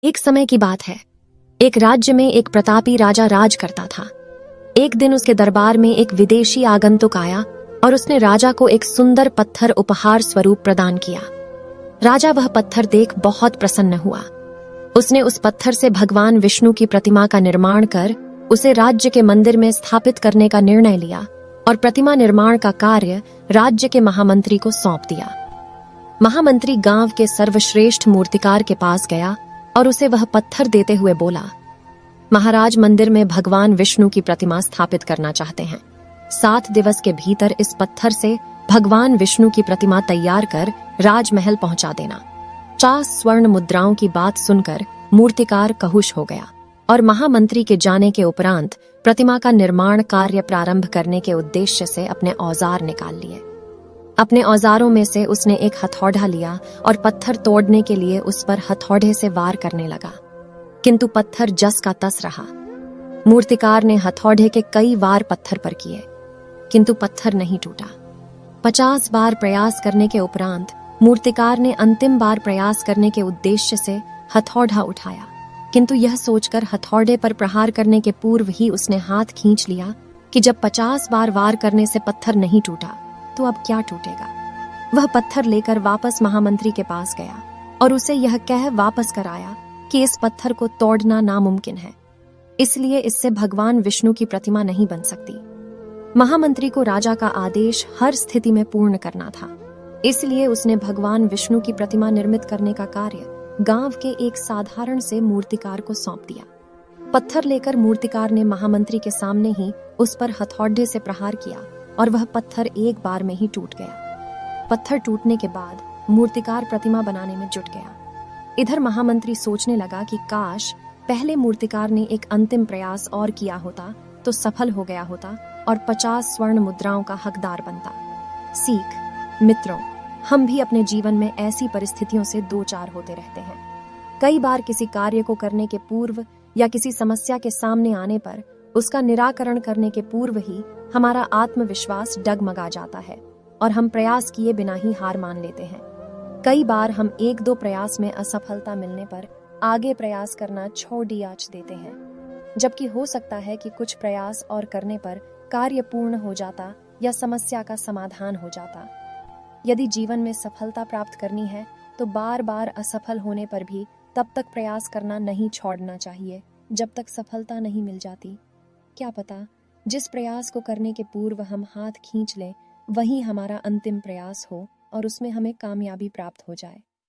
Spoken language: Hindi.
एक समय की बात है। एक राज्य में एक प्रतापी राजा राज करता था। एक दिन उसके दरबार में एक विदेशी आगंतुक आया और उसने राजा को एक सुंदर पत्थर उपहार स्वरूप प्रदान किया। राजा वह पत्थर देख बहुत प्रसन्न हुआ। उसने उस पत्थर से भगवान विष्णु की प्रतिमा का निर्माण कर उसे राज्य के मंदिर में स्थापित करने का निर्णय लिया और प्रतिमा निर्माण का कार्य राज्य के महामंत्री को सौंप दिया। महामंत्री गांव के सर्वश्रेष्ठ मूर्तिकार के पास गया और उसे वह पत्थर देते हुए बोला, महाराज मंदिर में भगवान विष्णु की प्रतिमा स्थापित करना चाहते हैं। 7 दिवस के भीतर इस पत्थर से भगवान विष्णु की प्रतिमा तैयार कर राजमहल पहुंचा देना। 50 स्वर्ण मुद्राओं की बात सुनकर मूर्तिकार कहुष हो गया और महामंत्री के जाने के उपरांत प्रतिमा का निर्माण कार्य प्रारंभ करने के उद्देश्य से अपने औजार निकाल लिए। अपने औजारों में से उसने एक हथौड़ा लिया और पत्थर तोड़ने के लिए उस पर हथौड़े से वार करने लगा, किंतु पत्थर जस का तस रहा। मूर्तिकार ने हथौड़े के कई वार पत्थर पर किए, किंतु पत्थर नहीं टूटा। 50 बार प्रयास करने के उपरांत मूर्तिकार ने अंतिम बार प्रयास करने के उद्देश्य से हथौड़ा उठाया, किंतु यह सोचकर हथौड़े पर प्रहार करने के पूर्व ही उसने हाथ खींच लिया कि जब 50 बार वार करने से पत्थर नहीं टूटा तो अब क्या टूटेगा। वह पत्थर लेकर वापस महामंत्री के पास गया और उसे यह कह वापस कर आया कि इस पत्थर को तोड़ना नामुमकिन है, इसलिए इससे भगवान विष्णु की प्रतिमा नहीं बन सकती। महामंत्री को राजा का आदेश हर स्थिति में पूर्ण करना था, इसलिए उसने भगवान विष्णु की प्रतिमा निर्मित करने का कार्य गांव के एक साधारण से मूर्तिकार को सौंप दिया। पत्थर लेकर मूर्तिकार ने महामंत्री के सामने ही उस पर हथौड़े से प्रहार किया और वह पत्थर एक बार में ही टूट गया। पत्थर टूटने के बाद मूर्तिकार प्रतिमा बनाने में जुट गया। इधर महामंत्री सोचने लगा कि काश पहले मूर्तिकार ने एक अंतिम प्रयास और किया होता तो सफल हो गया होता और 50 स्वर्ण मुद्राओं का हकदार बनता। सीख मित्रों, हम भी अपने जीवन में ऐसी परिस्थितियों से दो चार होते रहते हैं। कई बार किसी कार्य को करने के पूर्व या किसी समस्या के सामने आने पर उसका निराकरण करने के पूर्व ही हमारा आत्मविश्वास डगमगा जाता है और हम प्रयास किए बिना ही हार मान लेते हैं। कई बार हम 1-2 प्रयास में असफलता मिलने पर आगे प्रयास करना छोड़ दियाच देते हैं, जबकि हो सकता है कि कुछ प्रयास और करने पर कार्य पूर्ण हो जाता या समस्या का समाधान हो जाता। यदि जीवन में सफलता प्राप्त करनी है तो बार बार असफल होने पर भी तब तक प्रयास करना नहीं छोड़ना चाहिए जब तक सफलता नहीं मिल जाती। क्या पता जिस प्रयास को करने के पूर्व हम हाथ खींच लें वही हमारा अंतिम प्रयास हो और उसमें हमें कामयाबी प्राप्त हो जाए।